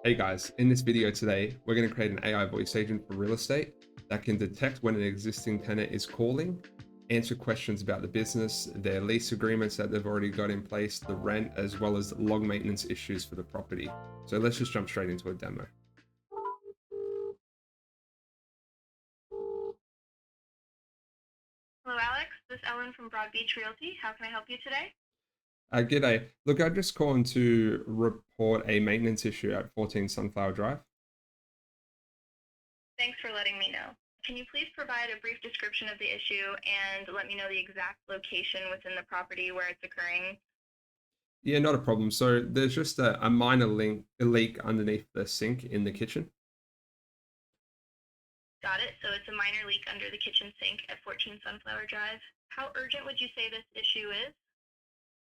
Hey guys, in this video today, we're going to create an AI voice agent for real estate that can detect when an existing tenant is calling, answer questions about the business, their lease agreements that they've already got in place, the rent, as well as log maintenance issues for the property. So let's just jump straight into a demo. Hello, Alex. This is Ellen from Broad Beach Realty. How can I help you today? G'day. Look, I just calling to report a maintenance issue at 14 Sunflower Drive. Thanks for letting me know. Can you please provide a brief description of the issue and let me know the exact location within the property where it's occurring? Yeah, not a problem. So there's just a minor leak underneath the sink in the kitchen. Got it. So it's a minor leak under the kitchen sink at 14 Sunflower Drive. How urgent would you say this issue is?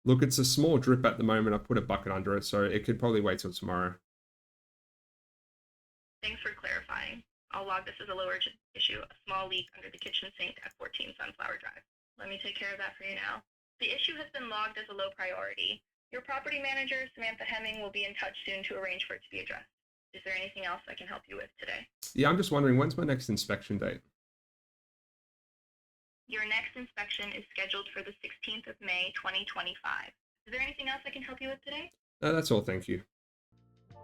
Look, it's a small drip at the moment. I put a bucket under it, so it could probably wait till tomorrow. Thanks for clarifying. I'll log this as a low urgent issue, a small leak under the kitchen sink at 14 Sunflower Drive. Let me take care of that for you now. The issue has been logged as a low priority. Your property manager, Samantha Hemming, will be in touch soon to arrange for it to be addressed. Is there anything else I can help you with today? Yeah, I'm just wondering, when's my next inspection date? Your next inspection is scheduled for the 16th of May, 2025. Is there anything else I can help you with today? No, that's all, thank you.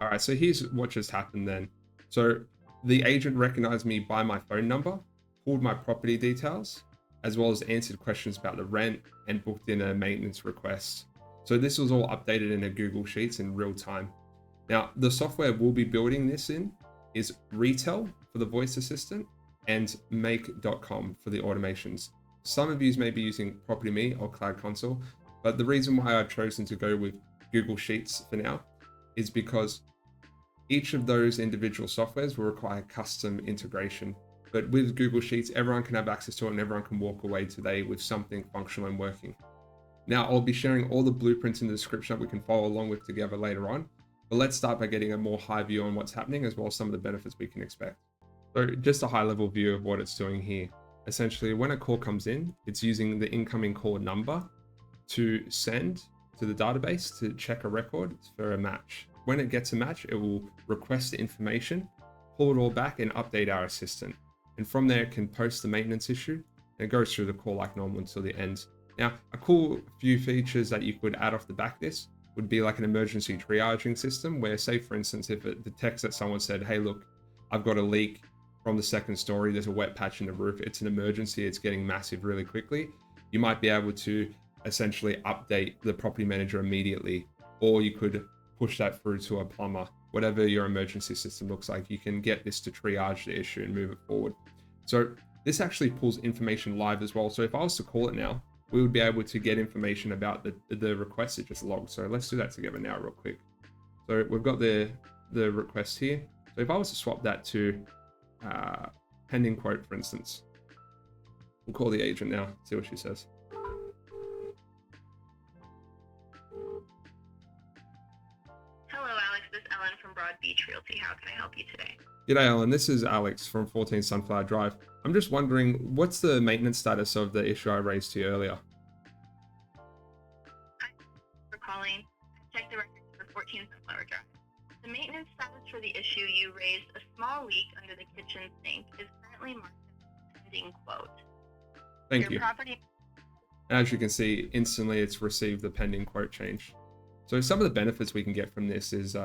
All right, so here's what just happened then. So the agent recognized me by my phone number, pulled my property details, as well as answered questions about the rent and booked in a maintenance request. So this was all updated in a Google Sheets in real time. Now, the software we'll be building this in is Retell for the voice assistant and make.com for the automations. Some of you may be using Property Me or Cloud Console, but the reason why I've chosen to go with Google Sheets for now is because each of those individual softwares will require custom integration. But with Google Sheets, everyone can have access to it and everyone can walk away today with something functional and working. Now, I'll be sharing all the blueprints in the description that we can follow along with together later on. But let's start by getting a more high view on what's happening, as well as some of the benefits we can expect. So just a high level view of what it's doing here. Essentially, when a call comes in, it's using the incoming call number to send to the database to check a record for a match. When it gets a match, it will request the information, pull it all back and update our assistant. And from there, it can post the maintenance issue and it goes through the call like normal until the end. Now, a cool few features that you could add off the back of this would be like an emergency triaging system where, say, for instance, if it detects that someone said, hey, look, I've got a leak from the second story, there's a wet patch in the roof, it's an emergency, it's getting massive really quickly, you might be able to essentially update the property manager immediately, or you could push that through to a plumber. Whatever your emergency system looks like, you can get this to triage the issue and move it forward. So this actually pulls information live as well. So if I was to call it now, we would be able to get information about the request it just logged. So let's do that together now real quick. So we've got the request here. So if I was to swap that to pending quote, for instance, we'll call the agent now, see what she says. Hello, Alex. This is Ellen from Broad Beach Realty. How can I help you today? G'day, Alan. This is Alex from 14 Sunflower Drive. I'm just wondering, what's the maintenance status of the issue I raised to you earlier? Thanks for calling. I checked the records for 14 Sunflower Drive. The maintenance status for the issue you raised, a small leak under the kitchen sink, is currently marked as pending quote. Thank Your you. property As you can see, instantly it's received the pending quote change. So some of the benefits we can get from this is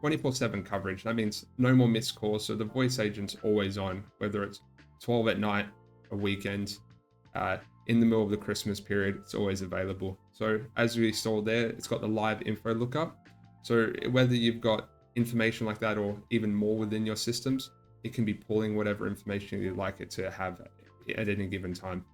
24/7 coverage. That means no more missed calls. So the voice agent's always on, whether it's 12 at night, a weekend, in the middle of the Christmas period, it's always available. So as we saw there, it's got the live info lookup. So whether you've got information like that or even more within your systems, it can be pulling whatever information you'd like it to have at any given time.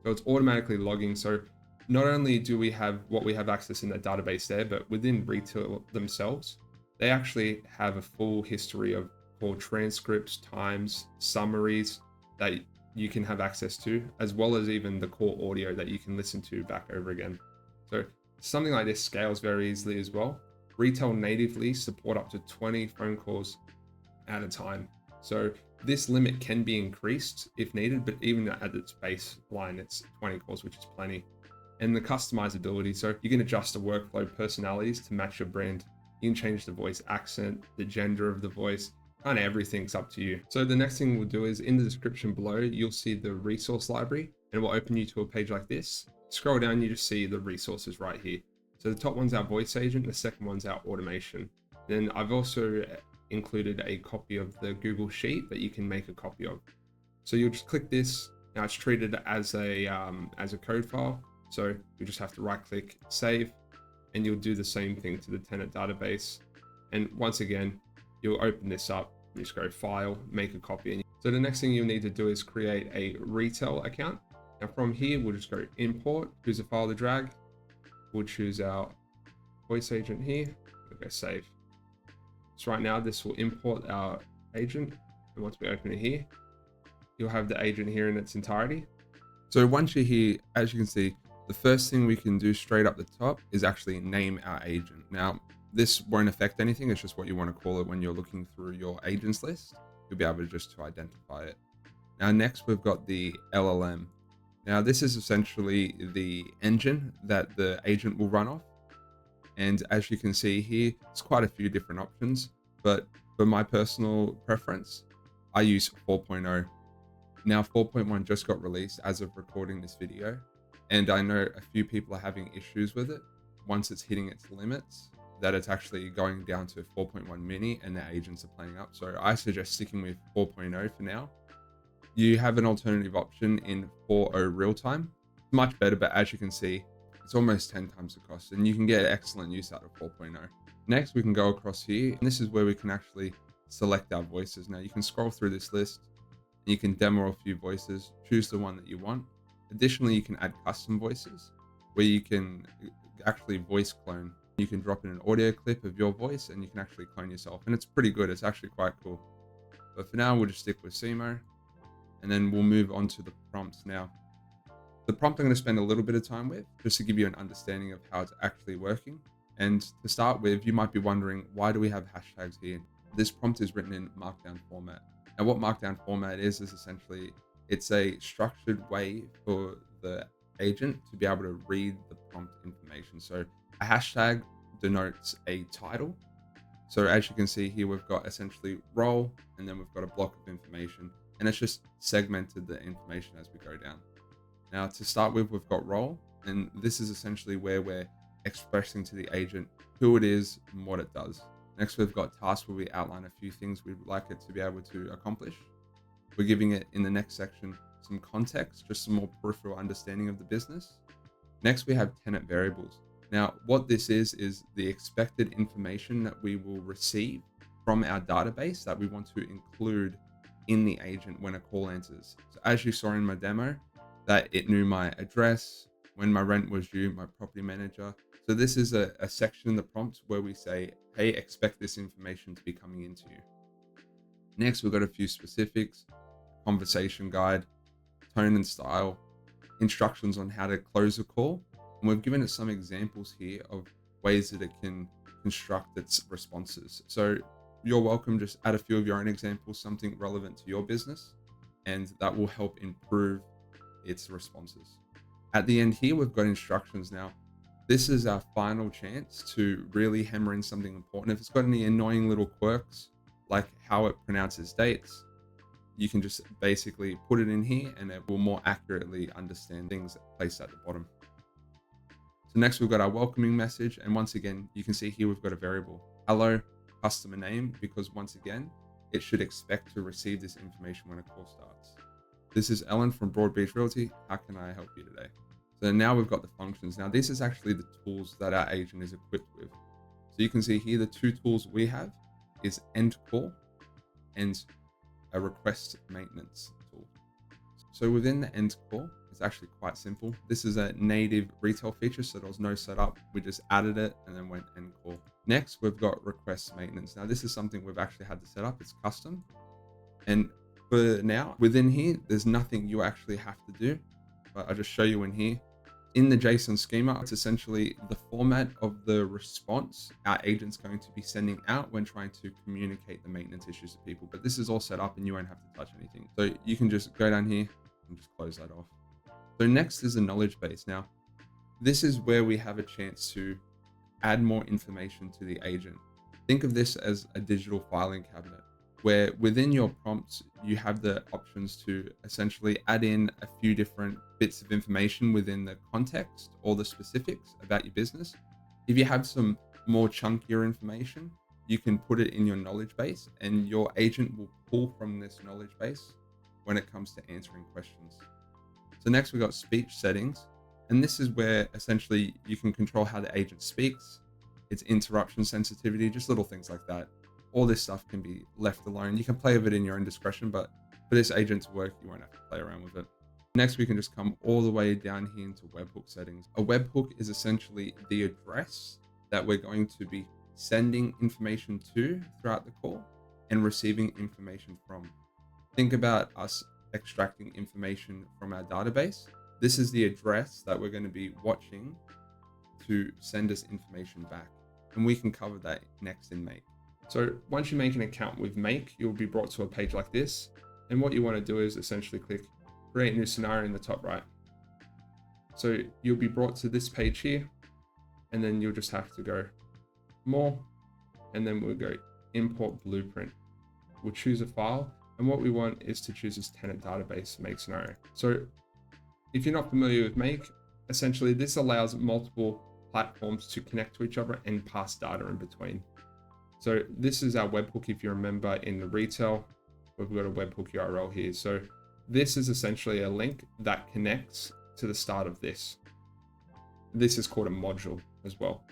So it's automatically logging. So not only do we have what we have access in that database there, but within Retail themselves, they actually have a full history of call transcripts, times, summaries that you can have access to, as well as even the call audio that you can listen to back over again. So something like this scales very easily as well. Retail natively support up to 20 phone calls at a time. So this limit can be increased if needed, but even at its baseline, it's 20 calls, which is plenty. And the customizability, so you can adjust the workflow personalities to match your brand. You can change the voice accent, the gender of the voice, kind of everything's up to you. So the next thing we'll do is in the description below, you'll see the resource library and it will open you to a page like this. Scroll down, you just see the resources right here. So the top one's our voice agent, the second one's our automation. Then I've also included a copy of the Google Sheet that you can make a copy of. So you'll just click this. Now it's treated as a code file. So you just have to right click, save, and you'll do the same thing to the tenant database. And once again, you'll open this up, you just go file, make a copy. So the next thing you'll need to do is create a Retell account. Now from here, we'll just go import, choose a file to drag. We'll choose our voice agent here, we'll go save. So right now this will import our agent. And once we open it here, you'll have the agent here in its entirety. So once you're here, as you can see, the first thing we can do straight up the top is actually name our agent. Now, this won't affect anything. It's just what you want to call it when you're looking through your agents list. You'll be able to just to identify it. Now, next we've got the LLM. Now, this is essentially the engine that the agent will run off. And as you can see here, it's quite a few different options, but for my personal preference, I use 4.0. Now 4.1 just got released as of recording this video, and I know a few people are having issues with it once it's hitting its limits, that it's actually going down to 4.1 mini and the agents are playing up. So I suggest sticking with 4.0 for now. You have an alternative option in 4.0 real time. Much better, but as you can see, it's almost 10 times the cost and you can get excellent use out of 4.0. Next, we can go across here, and this is where we can actually select our voices. Now you can scroll through this list. You can demo a few voices, choose the one that you want. Additionally, you can add custom voices where you can actually voice clone. You can drop in an audio clip of your voice and you can actually clone yourself. And it's pretty good. It's actually quite cool. But for now, we'll just stick with CMO and then we'll move on to the prompts now. The prompt I'm going to spend a little bit of time with just to give you an understanding of how it's actually working. And to start with, you might be wondering, why do we have hashtags here? This prompt is written in Markdown format. Now what Markdown format is essentially, it's a structured way for the agent to be able to read the prompt information. So a hashtag denotes a title. So as you can see here, we've got essentially role, and then we've got a block of information, and it's just segmented the information as we go down. Now to start with, we've got role, and this is essentially where we're expressing to the agent who it is and what it does. Next, we've got tasks where we outline a few things we'd like it to be able to accomplish. We're giving it in the next section some context, just some more peripheral understanding of the business. Next, we have tenant variables. Now, what this is the expected information that we will receive from our database that we want to include in the agent when a call answers. So as you saw in my demo, that it knew my address, when my rent was due, my property manager. So this is a section in the prompt where we say, hey, expect this information to be coming into you. Next, we've got a few specifics, conversation guide, tone and style, instructions on how to close a call. And we've given it some examples here of ways that it can construct its responses. So you're welcome, just add a few of your own examples, something relevant to your business, and that will help improve its responses. At the end here, we've got instructions now. This is our final chance to really hammer in something important. If it's got any annoying little quirks, like how it pronounces dates, you can just basically put it in here and it will more accurately understand things placed at the bottom. So next we've got our welcoming message. And once again, you can see here we've got a variable, hello customer name, because once again, it should expect to receive this information when a call starts. This is Ellen from Broad Beach Realty. How can I help you today? So now we've got the functions. Now this is actually the tools that our agent is equipped with. So you can see here the two tools we have is end call and a request maintenance tool. So within the end call, it's actually quite simple. This is a native Retell feature, so there was no setup. We just added it and then went end call. Next, we've got request maintenance. Now this is something we've actually had to set up. It's custom. And for now, within here, there's nothing you actually have to do, but I'll just show you in here. In the JSON schema, it's essentially the format of the response our agent's going to be sending out when trying to communicate the maintenance issues to people. But this is all set up and you won't have to touch anything. So you can just go down here and just close that off. So next is the knowledge base. Now, this is where we have a chance to add more information to the agent. Think of this as a digital filing cabinet where within your prompts, you have the options to essentially add in a few different bits of information within the context or the specifics about your business. If you have some more chunkier information, you can put it in your knowledge base and your agent will pull from this knowledge base when it comes to answering questions. So next we got speech settings. And this is where essentially you can control how the agent speaks, its interruption sensitivity, just little things like that. All this stuff can be left alone. You can play with it in your own discretion, but for this agent to work, you won't have to play around with it. Next, we can just come all the way down here into webhook settings. A webhook is essentially the address that we're going to be sending information to throughout the call and receiving information from. Think about us extracting information from our database. This is the address that we're going to be watching to send us information back. And we can cover that next in Make. So once you make an account with Make, you'll be brought to a page like this. And what you want to do is essentially click Create New Scenario in the top right. So you'll be brought to this page here, and then you'll just have to go More, and then we'll go Import Blueprint. We'll choose a file, and what we want is to choose this tenant database Make scenario. So if you're not familiar with Make, essentially this allows multiple platforms to connect to each other and pass data in between. So this is our webhook. If you remember in the Retell, we've got a webhook URL here. So this is essentially a link that connects to the start of this. This is called a module as well.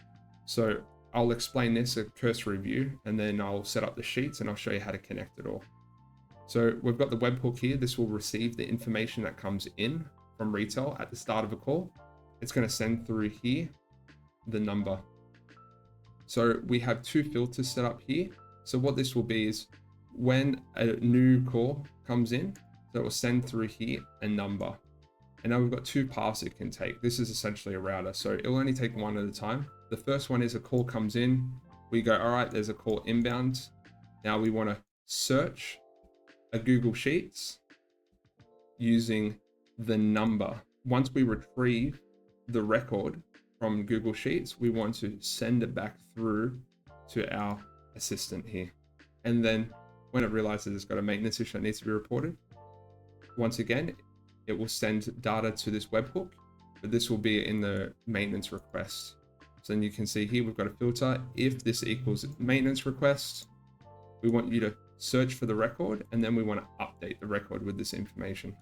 So I'll explain this a cursory view, and then I'll set up the sheets and I'll show you how to connect it all. So we've got the webhook here. This will receive the information that comes in from Retell at the start of a call. It's going to send through here the number. So we have two filters set up here. So what this will be is when a new call comes in, so it will send through here a number. And now we've got two paths it can take. This is essentially a router. So it'll only take one at a time. The first one is a call comes in. We go, all right, there's a call inbound. Now we want to search a Google Sheets using the number. Once we retrieve the record from Google Sheets, we want to send it back through to our assistant here. And then when it realizes it's got a maintenance issue that needs to be reported, once again, it will send data to this webhook, but this will be in the maintenance request. So then you can see here, we've got a filter. If this equals maintenance request, we want you to search for the record, and then we want to update the record with this information.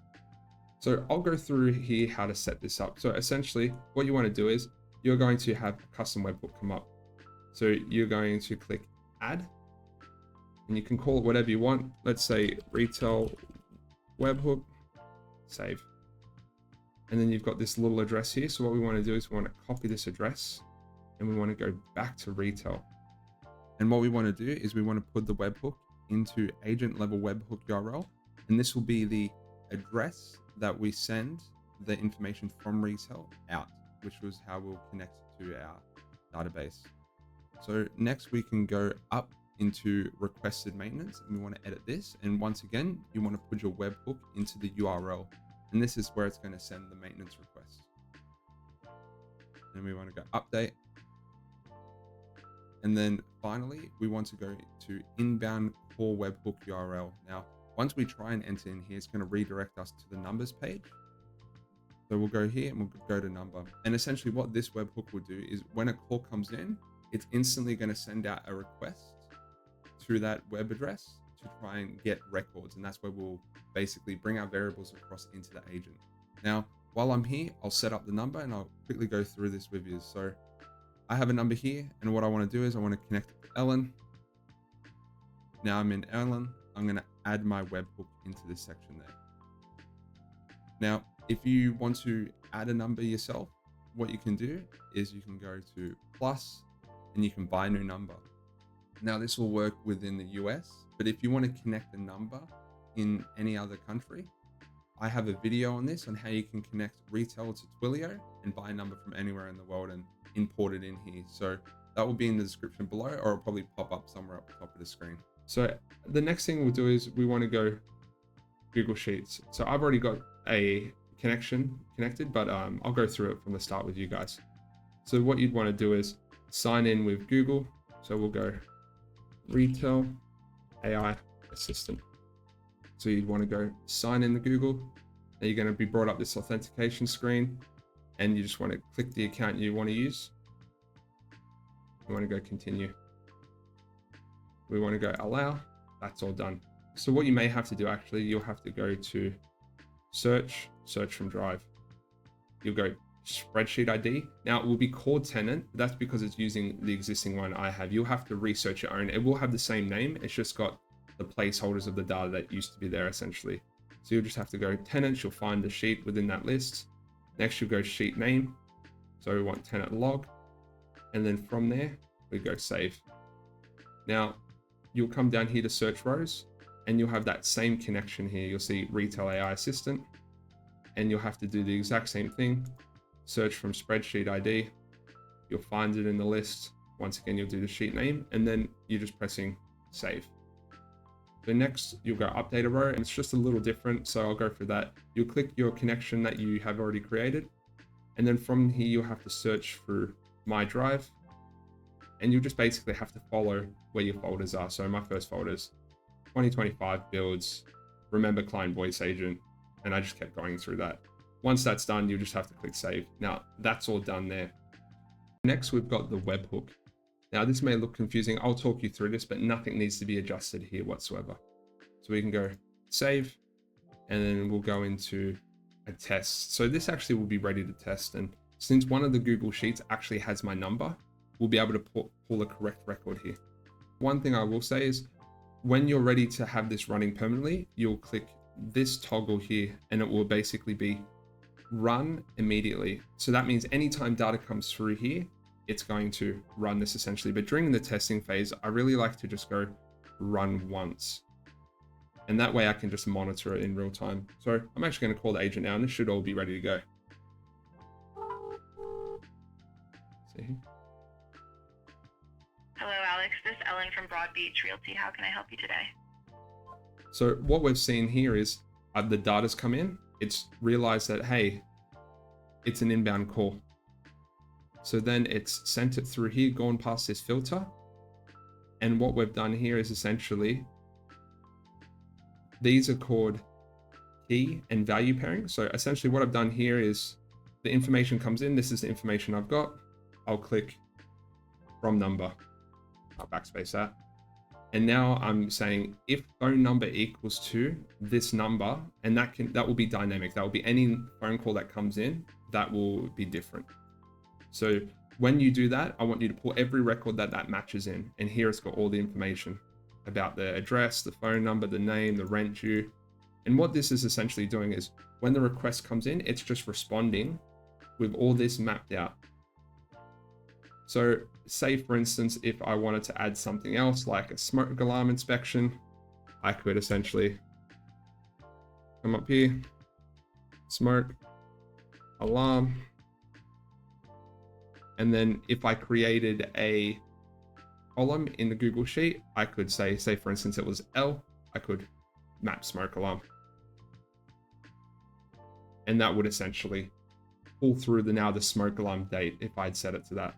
So I'll go through here how to set this up. So essentially what you want to do is you're going to have a custom webhook come up. So you're going to click add, and you can call it whatever you want. Let's say Retell webhook, save. And then you've got this little address here. So what we want to do is we want to copy this address and we want to go back to Retell. And what we want to do is we want to put the webhook into agent level webhook URL. And this will be the address that we send the information from Retell out, which was how we'll connect to our database. So next we can go up into requested maintenance, and we want to edit this. And once again, you want to put your webhook into the URL, and this is where it's going to send the maintenance request. And we want to go update. And then finally, we want to go to inbound core webhook URL. Now, once we try and enter in here, it's going to redirect us to the numbers page. So we'll go here and we'll go to number. And essentially what this webhook will do is when a call comes in, it's instantly going to send out a request to that web address to try and get records. And that's where we'll basically bring our variables across into the agent. Now, while I'm here, I'll set up the number and I'll quickly go through this with you. So I have a number here, and what I want to do is I want to connect it to Ellen. Now I'm in Ellen. I'm going to add my webhook into this section there. Now, if you want to add a number yourself, what you can do is you can go to plus and you can buy a new number. Now this will work within the US, but if you want to connect a number in any other country, I have a video on this on how you can connect Retell to Twilio and buy a number from anywhere in the world and import it in here. So that will be in the description below, or it'll probably pop up somewhere up the top of the screen. So the next thing we'll do is we want to go Google Sheets. So I've already got a connection connected, but I'll go through it from the start with you guys. So what you'd want to do is sign in with Google. So we'll go Retell AI assistant. So you'd want to go sign in to Google. Now you're going to be brought up this authentication screen, and you just want to click the account you want to use. You want to go continue. We want to go allow. That's all done. So what you may have to do, actually, you'll have to go to search from Drive. You'll go spreadsheet ID. Now it will be called Tenant. That's because it's using the existing one I have. You'll have to research your own. It will have the same name. It's just got the placeholders of the data that used to be there essentially. So you'll just have to go tenants. You'll find the sheet within that list. Next you'll go sheet name. So we want tenant log. And then from there, we go save. Now you'll come down here to search rows, and you'll have that same connection here. You'll see Retell AI Assistant, and you'll have to do the exact same thing. Search from spreadsheet ID. You'll find it in the list. Once again, you'll do the sheet name, and then you're just pressing save. So next, you'll go update a row, and it's just a little different, so I'll go through that. You'll click your connection that you have already created, and then from here, you'll have to search through My Drive, and you'll just basically have to follow where your folders are. So my first folders, 2025 builds, remember client voice agent, and I just kept going through that. Once that's done, you just have to click save. Now that's all done there. Next, we've got the webhook. Now this may look confusing. I'll talk you through this, but nothing needs to be adjusted here whatsoever. So we can go save, and then we'll go into a test. So this actually will be ready to test. And since one of the Google Sheets actually has my number, we'll be able to pull a correct record here. One thing I will say is when you're ready to have this running permanently, you'll click this toggle here, and it will basically be run immediately. So that means anytime data comes through here, it's going to run this essentially. But during the testing phase, I really like to just go run once. And that way I can just monitor it in real time. So I'm actually going to call the agent now, and this should all be ready to go. See here. Hello, Alex. This is Ellen from Broad Beach Realty. How can I help you today? So what we've seen here is the data's come in. It's realized that, hey, it's an inbound call. So then it's sent it through here, gone past this filter. And what we've done here is essentially, these are called key and value pairing. So essentially what I've done here is the information comes in. This is the information I've got. I'll click from number. I'll backspace that. And now I'm saying if phone number equals to this number, and that will be dynamic. That will be any phone call that comes in, that will be different. So when you do that, I want you to pull every record that matches in. And here it's got all the information about the address, the phone number, the name, the rent due. And what this is essentially doing is when the request comes in, it's just responding with all this mapped out. So say for instance, if I wanted to add something else like a smoke alarm inspection, I could essentially come up here, smoke alarm. And then if I created a column in the Google Sheet, I could say for instance, it was L, I could map smoke alarm. And that would essentially pull through the smoke alarm date if I'd set it to that.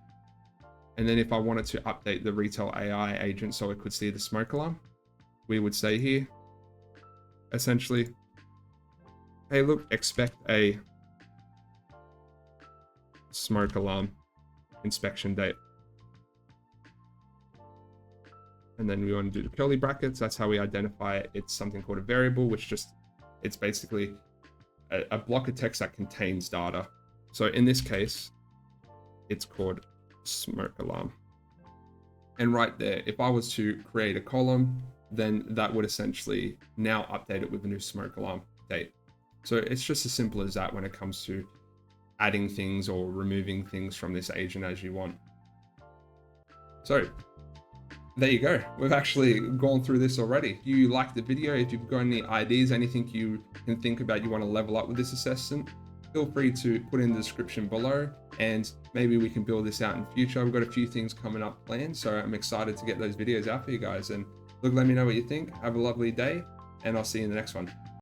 And then if I wanted to update the Retell AI agent so it could see the smoke alarm, we would say here, essentially, hey, look, expect a smoke alarm inspection date. And then we want to do the curly brackets. That's how we identify it. It's something called a variable, which it's basically a block of text that contains data. So in this case, it's called smoke alarm. And right there, if I was to create a column, then that would essentially now update it with a new smoke alarm date. So it's just as simple as that when it comes to adding things or removing things from this agent as you want. So there you go. We've actually gone through this already. If you liked the video, if you've got any ideas, anything you can think about you want to level up with this assistant, feel free to put in the description below, and maybe we can build this out in future. We've got a few things coming up planned, so I'm excited to get those videos out for you guys. And look, let me know what you think. Have a lovely day, and I'll see you in the next one.